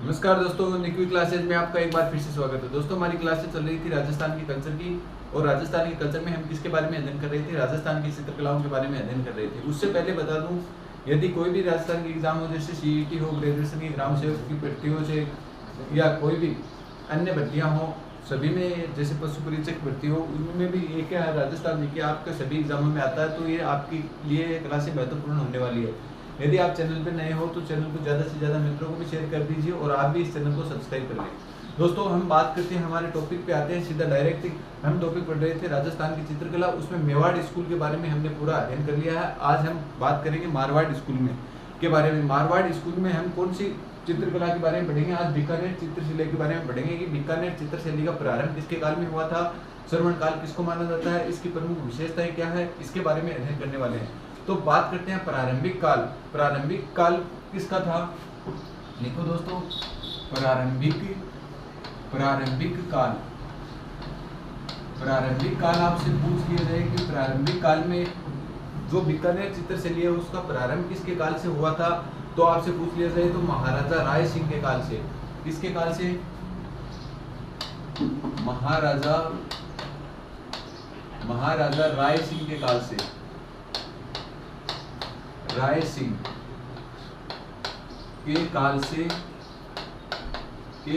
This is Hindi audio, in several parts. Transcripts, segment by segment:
नमस्कार दोस्तों, निक्वी क्लासेज में आपका एक बार फिर से स्वागत है। दोस्तों, हमारी क्लासेज चल रही थी राजस्थान के कल्चर की, और राजस्थान के कल्चर में हम किसके बारे में अध्ययन कर रहे थे? राजस्थान की चित्रकलाओं के बारे में अध्ययन कर रहे थे। उससे पहले बता दूं, यदि कोई भी राजस्थान के एग्जाम हो, जैसे सीईटी हो, ग्रेजुएशन की ग्राम सेवक की भर्तियों से, या कोई भी अन्य भर्तियाँ हो, सभी में जैसे पशु परीक्षक भर्ती हो, उनमें भी ये क्या है, राजस्थान देखिए आपके सभी एग्जामों में आता है। तो ये आपके लिए क्लासें महत्वपूर्ण होने वाली है। यदि आप चैनल पर नए हो तो चैनल को ज़्यादा से ज़्यादा मित्रों को भी शेयर कर दीजिए, और आप भी इस चैनल को सब्सक्राइब कर लें। दोस्तों, हम बात करते हैं, हमारे टॉपिक पे आते हैं सीधा डायरेक्ट। हम टॉपिक पढ़ रहे थे राजस्थान की चित्रकला, उसमें मेवाड़ स्कूल के बारे में हमने पूरा अध्ययन कर लिया है। आज हम बात करेंगे मारवाड़ स्कूल में के बारे में। मारवाड़ स्कूल में हम कौन सी चित्रकला के बारे में पढ़ेंगे? आज बीकानेर चित्रशैली के बारे में पढ़ेंगे कि बीकानेर चित्रशैली का प्रारंभ किसके काल में हुआ था, श्रवण काल किसको माना जाता है, इसकी प्रमुख विशेषताएं क्या है, इसके बारे में अध्ययन करने वाले हैं। तो बात करते हैं प्रारंभिक काल। प्रारंभिक काल किसका था? लिखो दोस्तों, प्रारंभिक काल। प्रारंभिक काल आपसे पूछ लिया जाए कि प्रारंभिक काल में जो बीकानेर चित्रशैली है उसका प्रारंभ किसके काल से हुआ था, तो आपसे पूछ लिया जाए तो महाराजा राय सिंह के काल से। किसके काल से? महाराजा राय सिंह के काल से। राय सिंह के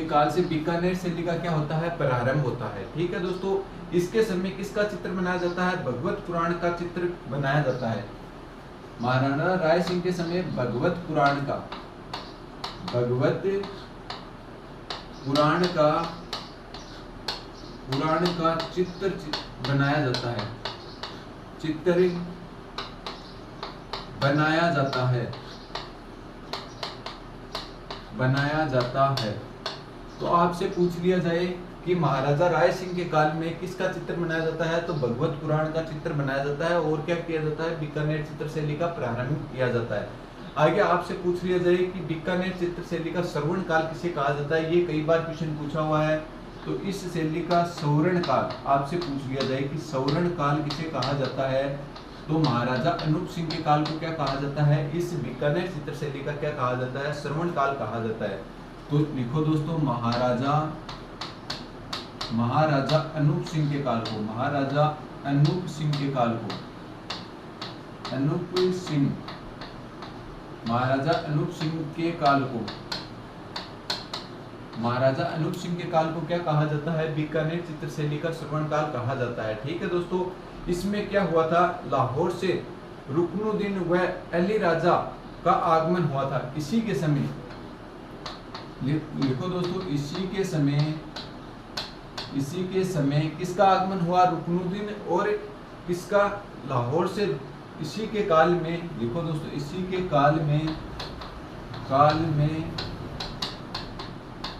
काल से बीकानेर शैली का क्या होता है? प्रारंभ होता है। ठीक है दोस्तों, इसके समय किसका चित्र बनाया जाता है? भगवत पुराण का चित्र बनाया जाता है। महाराणा राय सिंह के समय भगवत पुराण का चित्र बनाया जाता है। चित्र बनाया जाता है। तो आपसे पूछ लिया जाए कि महाराजा राय सिंह के काल में किसका चित्र बनाया जाता है, तो भगवत पुराण का चित्र बनाया जाता है। और क्या किया जाता है? बीकानेर चित्रशैली का प्रारंभ किया जाता है। आगे आपसे पूछ लिया जाए कि बीकानेर चित्रशैली का श्रवण काल किसे कहा जाता है। ये कई बार क्वेश्चन पूछा हुआ है। तो इस शैली का सौवर्ण काल आपसे पूछ लिया जाए कि सौवर्ण काल किसे कहा जाता है, तो महाराजा अनूप सिंह के काल को क्या कहा जाता है? इस बीकानेर चित्रशैली का क्या कहा जाता है? श्रवण काल कहा जाता है। तो लिखो दोस्तों, महाराजा अनूप सिंह के काल को, महाराजा अनूप सिंह के काल को, महाराजा अनूप सिंह के काल को क्या कहा जाता है? बीकानेर चित्रशैली का श्रवण काल कहा जाता है। ठीक है दोस्तों, इसमें क्या हुआ था? लाहौर से रुकनुद्दीन व अली राजा का आगमन हुआ था। इसी के समय, लिखो दोस्तों, इसी के समय किसका आगमन हुआ? रुकनुद्दीन और किसका? लाहौर से। इसी के काल में, लिखो दोस्तों, इसी के काल में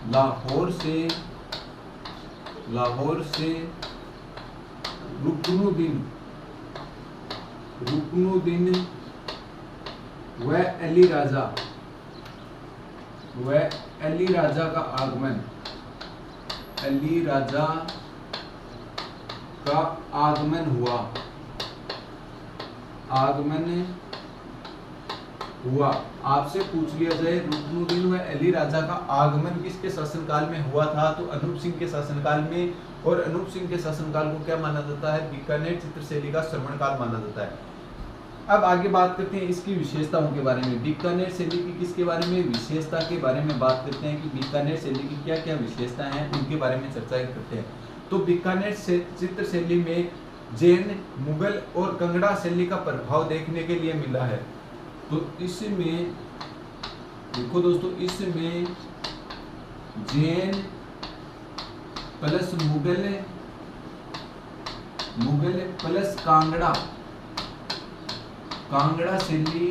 लाहौर से रुकनुद्दीन व अली राजा का आगमन, हुआ। आपसे पूछ लिया जाए रुकनुद्दीन व अली राजा का आगमन किसके शासनकाल में हुआ था, तो अनूप सिंह के शासनकाल में। और अनूप सिंह के शासनकाल को क्या माना जाता है? बीकानेर चित्रशैली का श्रवण काल माना जाता है। अब आगे बात करते हैं इसकी विशेषताओं के बारे में। बीकानेर शैली की किसके बारे में? विशेषता के बारे में बात करते हैं कि बीकानेर शैली की क्या क्या विशेषताएं हैं, उनके बारे में चर्चा करते हैं। तो बीकानेर चित्रशैली में जैन, मुगल और कंगड़ा शैली का प्रभाव देखने के लिए मिला है। तो इसमें देखो दोस्तों, इसमें जैन प्लस मुगल प्लस कांगड़ा शैली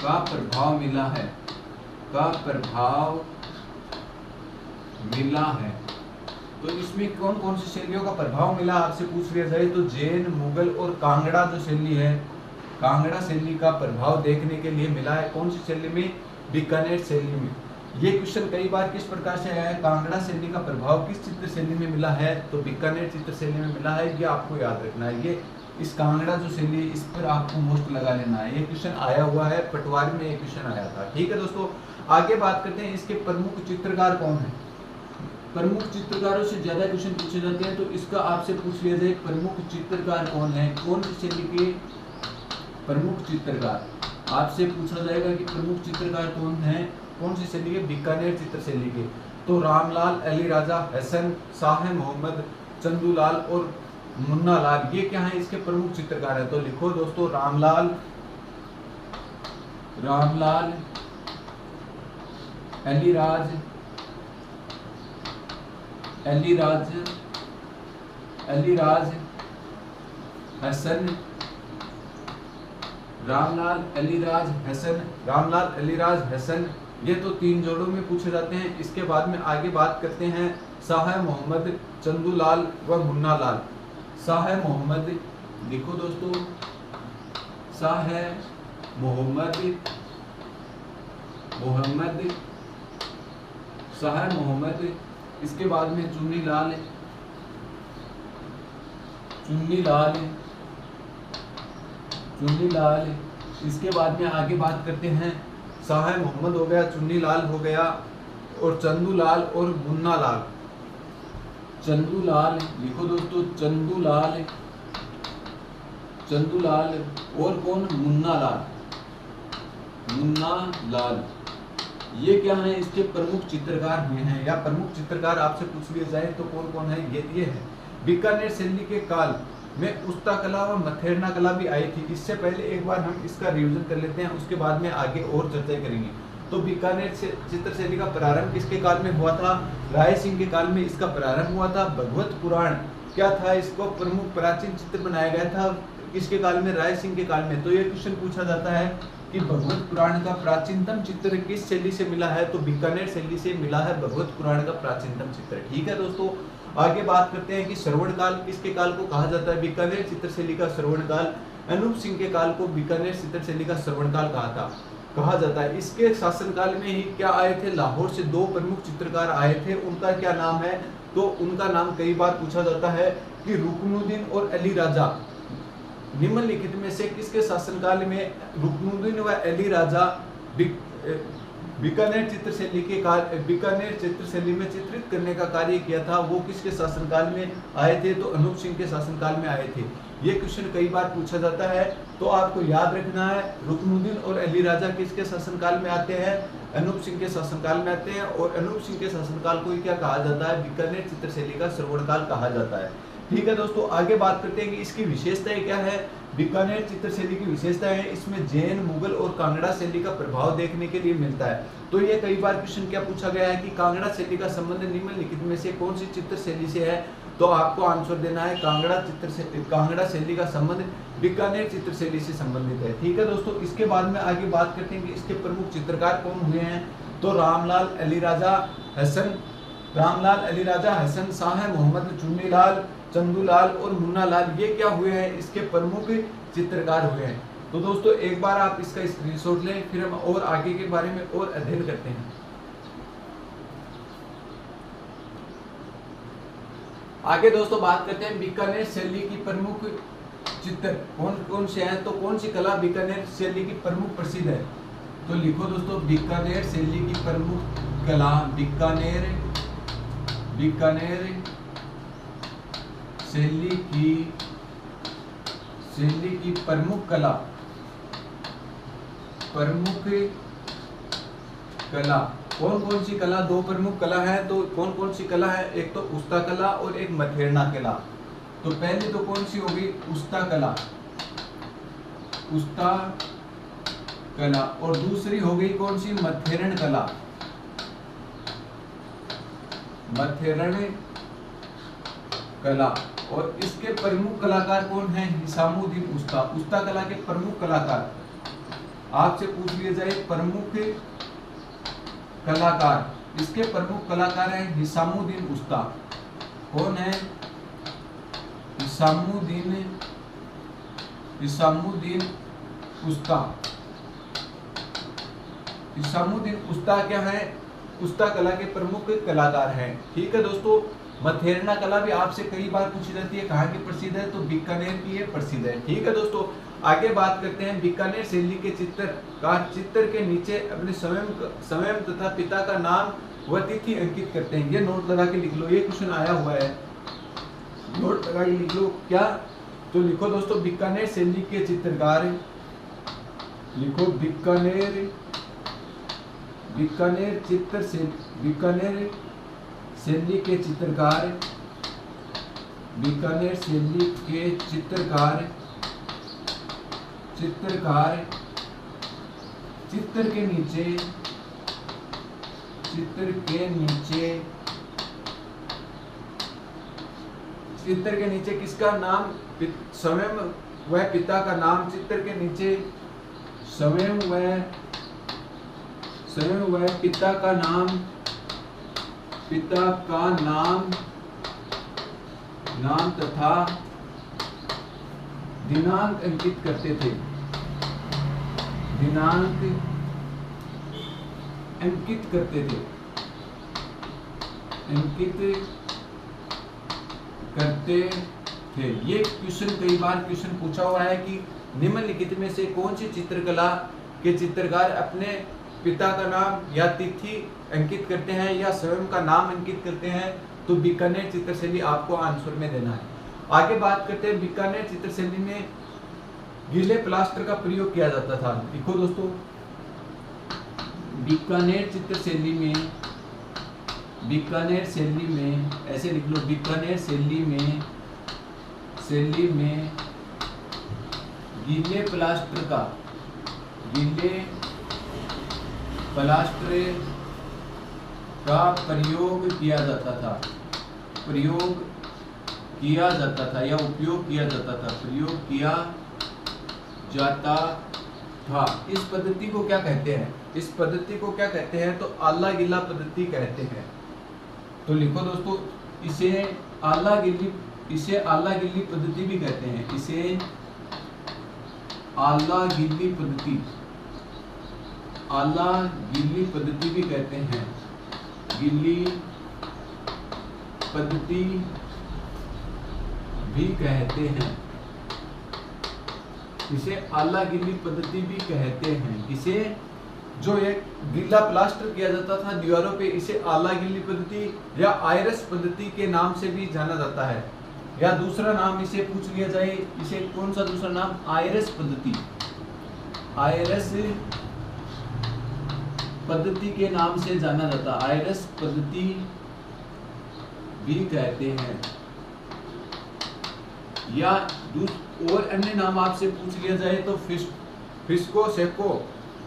का प्रभाव मिला है। तो इसमें कौन कौन सी शैलियों का प्रभाव मिला आपसे पूछ लिया जाए, तो जैन, मुगल और कांगड़ा जो शैली है, कांगड़ा शैली का प्रभाव देखने के लिए मिला है। कौन सी शैली में? बीकानेर शैली में। ये क्वेश्चन कई बार किस प्रकार से आया है? कांगड़ा शैली का प्रभाव किस चित्र शैली में मिला है, तो बीकानेर चित्र शैली में मिला है। ये आपको याद रखना है। ये इस कांगड़ा जो शैली इस पर आपको मोस्ट लगा लेना है। ये क्वेश्चन आया हुआ है, पटवारी में एक क्वेश्चन आया था। ठीक है दोस्तों, आगे बात करते हैं इसके प्रमुख चित्रकार कौन है। प्रमुख चित्रकारों से ज्यादा क्वेश्चन पूछे जाते हैं, तो इसका आपसे पूछ लिया जाए प्रमुख चित्रकार कौन है, कौन सी शैली के प्रमुख चित्रकार। आपसे पूछा जाएगा कि प्रमुख चित्रकार कौन है, कौन सी शैली के, बीकानेर चित्र शैली के। तो रामलाल, अली राजा, हसन, शाह मोहम्मद, चंदूलाल और मुन्ना लाल, ये क्या है इसके प्रमुख चित्रकार है। तो लिखो दोस्तों, रामलाल, अलीराज, हसन, रामलाल, अलीराज, हसन, ये तो 3 जोड़ों में पूछे जाते हैं। इसके बाद में आगे बात करते हैं शाह मोहम्मद, चंदूलाल व मुन्ना लाल। शाह मोहम्मद, लिखो दोस्तों, शाह मोहम्मद, इसके बाद में चुन्नी लाल, इसके बाद में आगे बात करते हैं शाह मोहम्मद हो गया, चुन्नी लाल हो गया, और चंदूलाल और मुन्ना लाल। चंदूलाल, लिखो दोस्तों, चंदूलाल और कौन, मुन्ना लाल, ये क्या है इसके प्रमुख चित्रकार हुए हैं, या प्रमुख चित्रकार आपसे पूछ लिया जाए तो कौन कौन है, ये है। बीकानेर शैली के काल में उस्ता कला और मथेरना कला भी आई थी। इससे पहले एक बार हम इसका रिवीजन कर लेते हैं, उसके बाद में आगे और चर्चा करेंगे। तो बीकानेर से चित्र शैली का प्रारंभ किसके काल में हुआ था, राय सिंह के काल में इसका प्रारंभ हुआ था। भगवत पुराण क्या था, इसको प्रमुख प्राचीन चित्र बनाया गया था किसके काल में, राय सिंह के काल में। तो ये क्वेश्चन पूछा जाता है कि भगवत पुराण का प्राचीनतम चित्र किस शैली से मिला है, तो बीकानेर शैली से मिला है भगवत पुराण का प्राचीनतम चित्र। ठीक है दोस्तों, आगे बात करते हैं कि श्रवण काल किसके काल को कहा जाता है, बीकानेर चित्र शैली का श्रवण काल। अनूप सिंह के काल को बीकानेर चित्र शैली का श्रवण काल कहा जाता है। इसके शासनकाल में ही क्या आए थे, लाहौर से 2 प्रमुख चित्रकार आए थे, उनका क्या नाम है, तो उनका नाम कई बार पूछा जाता है कि रुकनुद्दीन और अली राजा। निम्नलिखित में से किसके शासनकाल में रुकनुद्दीन व अली राजा बीकानेर चित्र शैली में चित्रित करने का कार्य किया था, वो किसके शासनकाल में आए थे, तो अनूप सिंह के शासनकाल में आए थे। ये क्वेश्चन कई बार पूछा जाता है, तो आपको याद रखना है रुकनुद्दीन और अली राजा किसके शासनकाल में आते हैं, अनूप सिंह के शासनकाल में आते हैं। और अनूप सिंह के शासनकाल को क्या कहा जाता है, बीकानेर चित्र शैली का श्रवण काल कहा जाता है। ठीक है दोस्तों, आगे बात करते हैं कि इसकी विशेषताएं क्या है। बीकानेर चित्र शैली की विशेषताएं है, इसमें जैन, मुगल और कांगड़ा शैली का प्रभाव देखने के लिए मिलता है। तो ये कई बार क्वेश्चन क्या पूछा गया है कि कांगड़ा शैली का संबंध निम्नलिखित में से कौन सी चित्र शैली से है, तो आपको आंसर देना है कांगड़ा शैली का संबंध बीकानेर चित्र शैली से संबंधित है। ठीक है दोस्तों, इसके बाद में आगे बात करते हैं कि इसके प्रमुख चित्रकार कौन हुए हैं, तो रामलाल, अली राजा, हसन, शाह मोहम्मद, चुन्नीलाल, चंदूलाल और मुन्ना लाल, ये क्या हुए हैं, इसके प्रमुख चित्रकार हुए हैं। तो दोस्तों एक बार आप इसका स्क्रीनशॉट लें, फिर हम और आगे के बारे में और अध्ययन करते हैं। आगे दोस्तों बात करते हैं बीकानेर शैली की प्रमुख चित्र कौन कौन से हैं, तो कौन सी कला बीकानेर शैली की प्रमुख प्रसिद्ध है, तो लिखो दोस्तों, बीकानेर शैली की प्रमुख कला, बीकानेर शैली की प्रमुख कला कौन कौन सी कला, 2 प्रमुख कला है, तो कौन कौन सी कला है, एक तो उस्ता कला और एक मथेरना कला। तो पहले तो कौन सी होगी, उस्ता कला, और दूसरी हो गई कौन सी, मथेरण कला। और इसके प्रमुख कलाकार कौन है, निजामुद्दीन उस्ता कला के प्रमुख कलाकार। आपसे पूछ लिया जाए प्रमुख कलाकार, इसके प्रमुख कलाकार हैं निजामुद्दीन उस्ता। कौन है, निजामुद्दीन उस्ता क्या है, उस्ता कला के प्रमुख कलाकार हैं। ठीक है दोस्तों, मथेरना कला भी आपसे कई बार पूछी जाती है, कहाँ की प्रसिद्ध है, तो बीकानेर की ये प्रसिद्ध है। ठीक है दोस्तों, आगे बात करते हैं। बीकानेर शैली के चित्र के नीचे अपने स्वयं तथा पिता का नाम व तिथि अंकित करते हैं। ये नोट लगा के लिख लो, ये क्वेश्चन आया हुआ है, नोट लगा के लिख लो। क्या, तो लिखो दोस्तों, बीकानेर शैली के चित्रकार, लिखो बीकानेर शैली के चित्रकार, बीकानेर शैली के चित्रकार चित्र के नीचे किसका नाम, स्वयं व पिता का नाम, चित्र के नीचे स्वयं व पिता का नाम तथा दिनांक अंकित करते थे, अंकित करते थे। ये क्वेश्चन कई बार क्वेश्चन पूछा हुआ है कि निम्नलिखित में से कौन सी चित्रकला के चित्रकार अपने पिता का नाम या तिथि अंकित करते हैं या स्वयं का नाम अंकित करते हैं, तो बीकानेर चित्रशैली आपको आंसर में देना है। आगे बात करते हैं, बीकानेर चित्रशैली में गीले प्लास्टर का प्रयोग किया जाता था। लिखो दोस्तों, बीकानेर शैली में ऐसे लिख लो, बीकानेर शैली में गीले प्लास्टर का प्रयोग किया जाता था या उपयोग किया जाता था। इस पद्धति को क्या कहते हैं? तो आला गिल्ला पद्धति कहते हैं। तो लिखो दोस्तों, इसे आला गिल्ली पद्धति भी कहते हैं, इसे आला गिल्ली पद्धति भी कहते हैं, गिल्ली पद्धति भी कहते हैं, इसे आला गिल्ली पद्धति भी कहते हैं। इसे जो एक गीला प्लास्टर किया जाता था दीवारों पे, इसे आला गिल्ली पद्धति या आयरस पद्धति के नाम से भी जाना जाता है, या दूसरा नाम इसे पूछ लिया जाए, इसे कौन सा दूसरा नाम, आयरस पद्धति के नाम से जाना जाता, आयरस पद्धति भी कहते हैं। या और अन्य नाम आपसे पूछ लिया जाए तो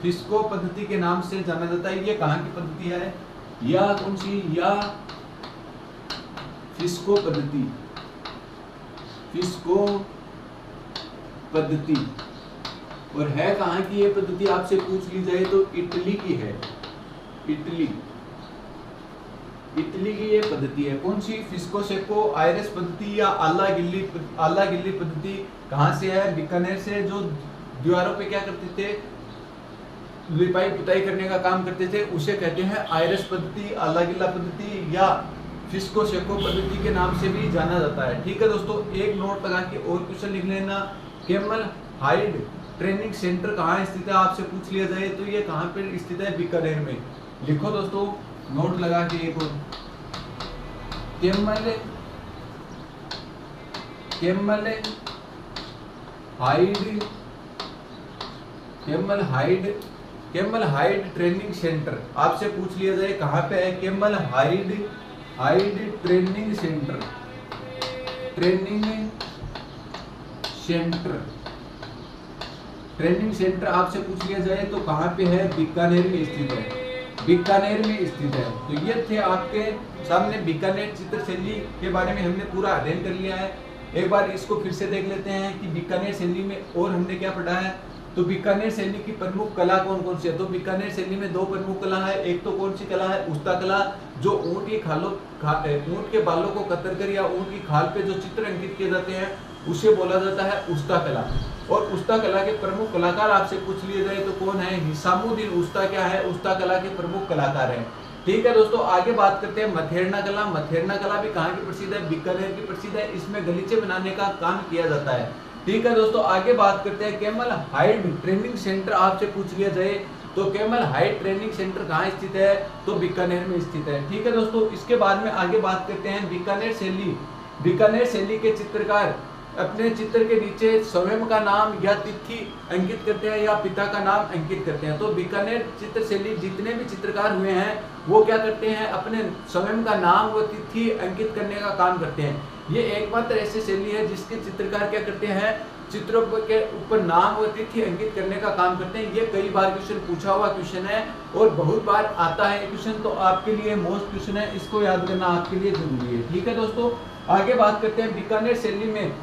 फिस्को पद्धति के नाम से जाना जाता है। ये कहाँ की पद्धति है, या कौन सी, या फिस्को पद्धति। और है कहाँ की ये पद्धति आपसे पूछ ली जाए तो इटली की है, इटली की ये पद्धति है। कौन सी, फिस्को आयरस पद्धति या आला गिल्ली पद्धति कहाँ से है, बीकानेर से। जो दीवारों पे क्या करते थे, लिपाई पुताई करने का काम करते थे, उसे कहते हैं आयरस पद्धति, आला गिल्ला पद्धति या फिस्को पद्धति के नाम से भी जाना जाता है। ठीक है दोस्तों, एक नोट लगा के और क्वेश्चन लिख लेना। कैमल हाइड ट्रेनिंग सेंटर कहाँ स्थित है, आपसे पूछ लिया जाए तो ये कहाँ पे स्थित है, बीकानेर में। लिखो दोस्तों, नोट लगा के एक और, कैमल हाइड ट्रेनिंग सेंटर आपसे पूछ लिया जाए कहाँ पे है, कैमल हाइड ट्रेनिंग सेंटर आपसे पूछ लिया जाए तो कहाँ पे है, बीकानेर में स्थित है। तो ये थे आपके सामने बीकानेर चित्रशैली के बारे में हमने पूरा अध्ययन कर लिया है। एक बार इसको फिर से देख लेते हैं कि बीकानेर शैली में और हमने क्या पढ़ा है। तो बीकानेर शैली की प्रमुख कला कौन कौन सी है, तो बीकानेर शैली में दो प्रमुख कला है। एक तो कौन सी कला है, उस्ता कला, जो ऊंट के बालों को कतर कर या ऊंट की खाल पे जो चित्र अंकित किए जाते हैं उसे बोला जाता है उस्ता कला। और उस्ता कला के प्रमुख कलाकार आपसे पूछ लिए जाए तो कौन है, हिसामुद्दीन उस्ता क्या है, उस्ता कला के प्रमुख कलाकार हैं। ठीक है दोस्तों, आगे बात करते हैं मथेरना कला। मथेरना कला भी कहाँ की प्रसिद्ध है? बीकानेर की प्रसिद्ध है। इसमें गलीचे बनाने का काम किया जाता है। ठीक है दोस्तों, आगे बात करते हैं कैमल हाइट ट्रेनिंग सेंटर। आपसे पूछ लिया जाए तो कैमल हाइट ट्रेनिंग सेंटर कहाँ स्थित है? तो बीकानेर में स्थित है। ठीक है दोस्तों, इसके बाद में आगे बात करते हैं बीकानेर शैली। बीकानेर शैली के चित्रकार अपने चित्र के नीचे स्वयं का नाम या तिथि अंकित करते हैं या पिता का नाम अंकित करते हैं। तो बीकानेर चित्र शैली जितने भी चित्रकार हुए हैं वो क्या करते हैं? अपने स्वयं का नाम व तिथि अंकित करने का काम करते हैं। ये एकमात्र ऐसी शैली है जिसके चित्रकार क्या करते हैं? चित्रों के ऊपर नाम व तिथि अंकित करने का काम करते हैं। ये कई बार क्वेश्चन पूछा हुआ क्वेश्चन है और बहुत बार आता है क्वेश्चन, तो आपके लिए मोस्ट क्वेश्चन है, इसको याद करना आपके लिए जरूरी है। ठीक है दोस्तों, आगे बात करते हैं बीकानेर शैली में।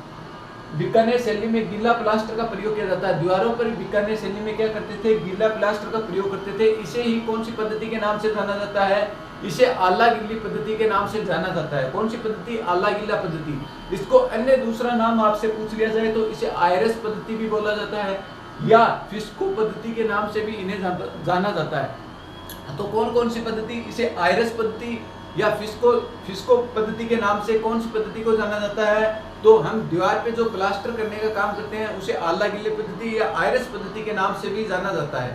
बीकानेर शैली में गीला प्लास्टर का प्रयोग किया जाता है। दीवारों पर बीकानेर शैली में क्या करते थे? गीला प्लास्टर का प्रयोग करते थे। इसे ही कौन सी पद्धति के नाम से जाना जाता है? इसे आला गिल्ली पद्धति के नाम से जाना जाता है। कौन सी पद्धति? आला गिल्ला पद्धति। इसको अन्य दूसरा नाम आपसे पूछ लिया जाए तो इसे आयरस पद्धति भी बोला जाता है या फिस्को पद्धति के नाम से भी इन्हें जाना जाता है। तो कौन कौन सी पद्धति? इसे आयरस पद्धति या फिस्को पद्धति के नाम से कौन सी पद्धति को जाना जाता है? तो हम दीवार पे जो प्लास्टर करने का काम करते हैं उसे आला गिल्ले पद्धति या आयरस पद्धति के नाम से भी जाना जाता है।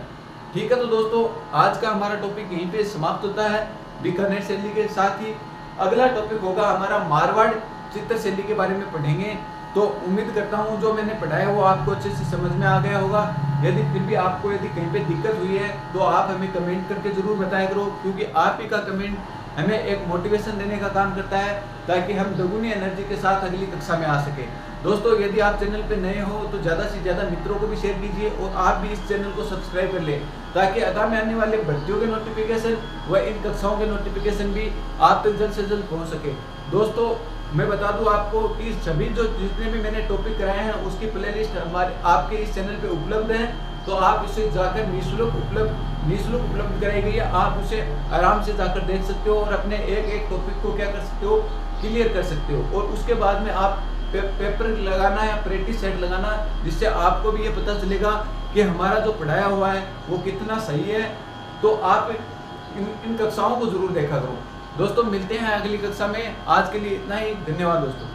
ठीक है, तो दोस्तों आज का हमारा टॉपिक यहीं पे समाप्त होता है बीकानेर शैली के साथ ही। अगला टॉपिक होगा हमारा मारवाड़ चित्र शैली के बारे में पढ़ेंगे। तो उम्मीद करता हूँ जो मैंने पढ़ाया वो आपको अच्छे से समझ में आ गया होगा। यदि फिर भी आपको कहीं पे दिक्कत हुई है तो आप हमें कमेंट करके जरूर बताया करो, क्योंकि आप ही का कमेंट हमें एक मोटिवेशन देने का काम करता है ताकि हम दोगुनी एनर्जी के साथ अगली कक्षा में आ सके। दोस्तों यदि आप चैनल पे नए हो तो ज़्यादा से ज़्यादा मित्रों को भी शेयर कीजिए और आप भी इस चैनल को सब्सक्राइब कर लें ताकि आगामी आने वाले भर्तियों के नोटिफिकेशन व इन कक्षाओं के नोटिफिकेशन भी आप तक जल्द से जल्द पहुँच सके। दोस्तों मैं बता दूं आपको कि सभी जितने भी मैंने टॉपिक कराए हैं उसकी प्लेलिस्ट हमारे आपके इस चैनल पे उपलब्ध है, तो आप इसे जाकर निःशुल्क उपलब्ध कराई गई है। आप उसे आराम से जाकर देख सकते हो और अपने एक एक टॉपिक को क्या कर सकते हो? क्लियर कर सकते हो। और उसके बाद में आप पेपर लगाना या प्रैक्टिस सेट लगाना, जिससे आपको भी ये पता चलेगा कि हमारा जो पढ़ाया हुआ है वो कितना सही है। तो आप इन कक्षाओं को जरूर देखा करो। दोस्तों मिलते हैं अगली कक्षा में। आज के लिए इतना ही। धन्यवाद दोस्तों।